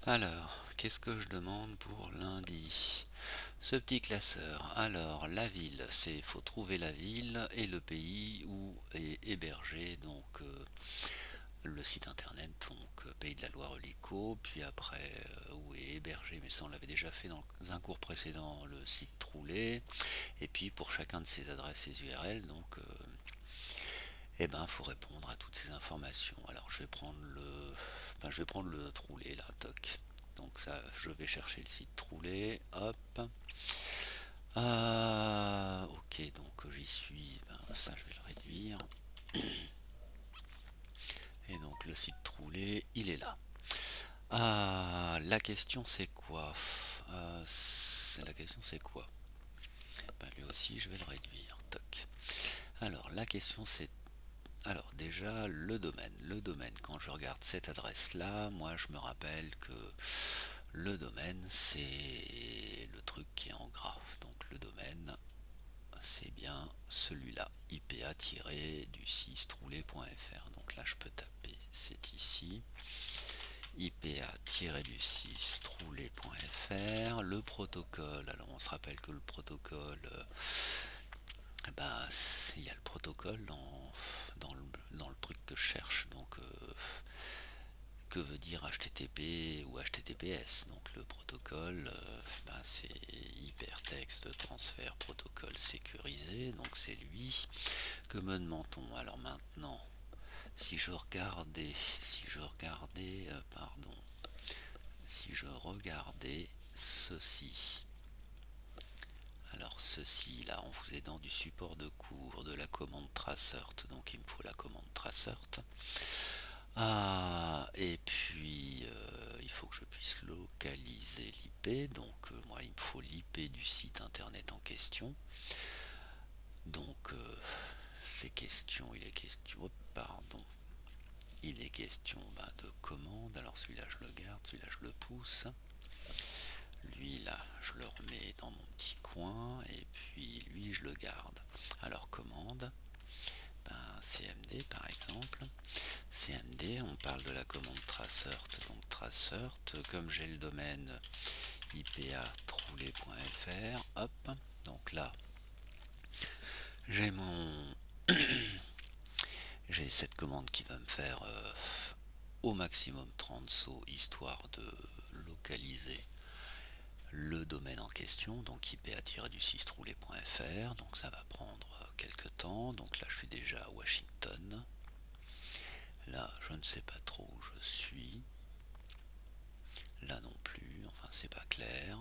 Alors, qu'est-ce que je demande pour lundi? Ce petit classeur. Alors, la ville, c'est faut trouver la ville et le pays où est hébergé le site internet, Pays de la Loire Helico, puis après où est hébergé, mais ça on l'avait déjà fait dans un cours précédent, le site Troulet, et puis pour chacun de ces adresses, ces URL, eh ben, faut répondre à toutes ces informations. Alors, je vais prendre le Troulet là, toc. Donc ça, je vais chercher le site Troulet, hop. Ok, donc j'y suis. Ben, ça, je vais le réduire. Et donc le site Troulet, il est là. La question c'est quoi? La question c'est quoi? Ben, lui aussi, je vais le réduire, toc. Alors, la question c'est Alors déjà, le domaine. Le domaine, quand je regarde cette adresse-là, moi je me rappelle que le domaine, c'est le truc qui est en gras. Donc le domaine, c'est bien celui-là, ipa-du6troulet.fr. Donc là, je peux taper, c'est ici, ipa-du6troulet.fr. Le protocole, alors on se rappelle que le protocole, bah, il y a le protocole dans le truc que je cherche. Que veut dire HTTP ou HTTPS? Donc le protocole, bah, c'est hypertexte transfert protocole sécurisé. Donc c'est lui. Que me demande-t-on? Alors maintenant, pardon, si je regardais ceci. Alors ceci là, on vous est dans du support de cours, de la commande tracert, donc il me faut la commande tracert. Et puis il faut que je puisse localiser l'IP, donc moi il me faut l'IP du site internet en question. Donc pardon, il est question de commande. Alors celui-là je le garde, celui-là je le pousse. Lui là, je le remets dans mon petit coin et puis lui je le garde. Alors commande, CMD par exemple. CMD, on parle de la commande tracert. Donc tracert, comme j'ai le domaine ipa-troulet.fr, hop. Donc là, j'ai mon j'ai cette commande qui va me faire au maximum 30 sauts histoire de localiser le domaine en question, donc ipa-du6troulet.fr. Donc ça va prendre quelques temps. Donc là je suis déjà à Washington. Là je ne sais pas trop où je suis. Là non plus, enfin c'est pas clair.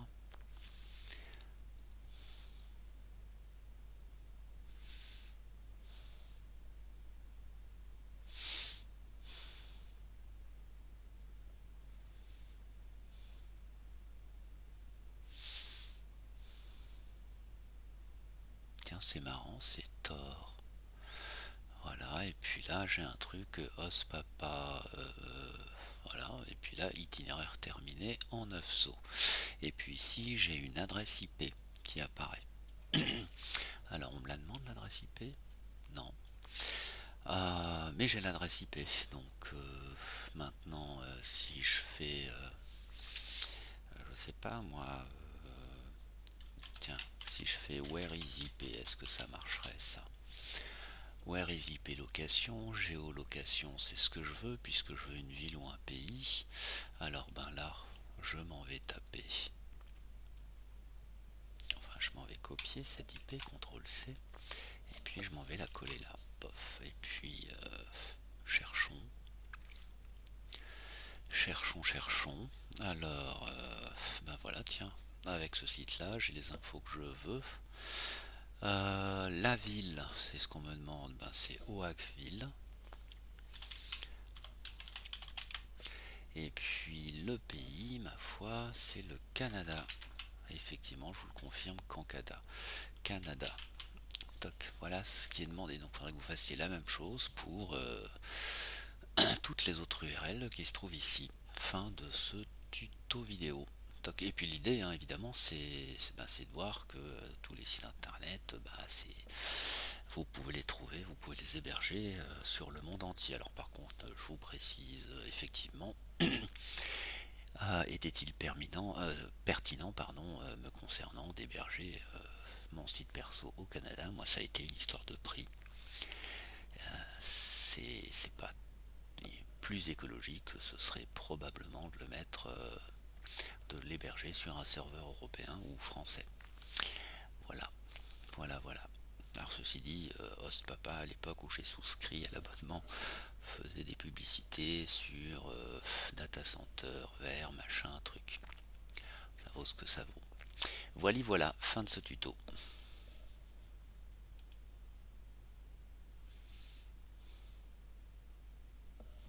Tiens, c'est marrant, c'est Thor. Voilà, et puis là j'ai un truc os papa, voilà, et puis là itinéraire terminé en 9 sauts. Et puis ici j'ai une adresse IP qui apparaît. Alors on me la demande l'adresse IP? Non. Mais j'ai l'adresse IP, donc maintenant si je fais, je sais pas moi, tiens, si je fais where is IP, est-ce que ça marcherait ça? Where is IP location, géolocation, c'est ce que je veux puisque je veux une ville ou un pays. Alors ben là, je m'en vais taper. Enfin, je m'en vais copier cette IP, CTRL C, et puis je m'en vais la coller là. Pof. Et puis cherchons, cherchons. Alors, ben voilà, tiens, avec ce site-là, j'ai les infos que je veux. La ville, c'est ce qu'on me demande, ben c'est Oakville. Et puis le pays, ma foi, c'est le Canada. Effectivement, je vous le confirme, Canada. Toc, voilà ce qui est demandé. Donc il faudrait que vous fassiez la même chose pour toutes les autres URL qui se trouvent ici. Fin de ce tuto vidéo. Toc. Et puis l'idée, hein, évidemment, c'est de voir que tous les sites internet, vous pouvez les trouver, vous pouvez les héberger sur le monde entier. Alors par contre, je vous précise effectivement Était-il pertinent, pardon, me concernant, d'héberger mon site perso au Canada? Moi, ça a été une histoire de prix. C'est pas plus écologique, ce serait probablement de l'héberger sur un serveur européen ou français. Voilà, voilà. Alors ceci dit, Hostpapa, à l'époque où j'ai souscrit à l'abonnement, faisait des publicités sur data center, vert, machin, truc. Ça vaut ce que ça vaut. Voilà, fin de ce tuto.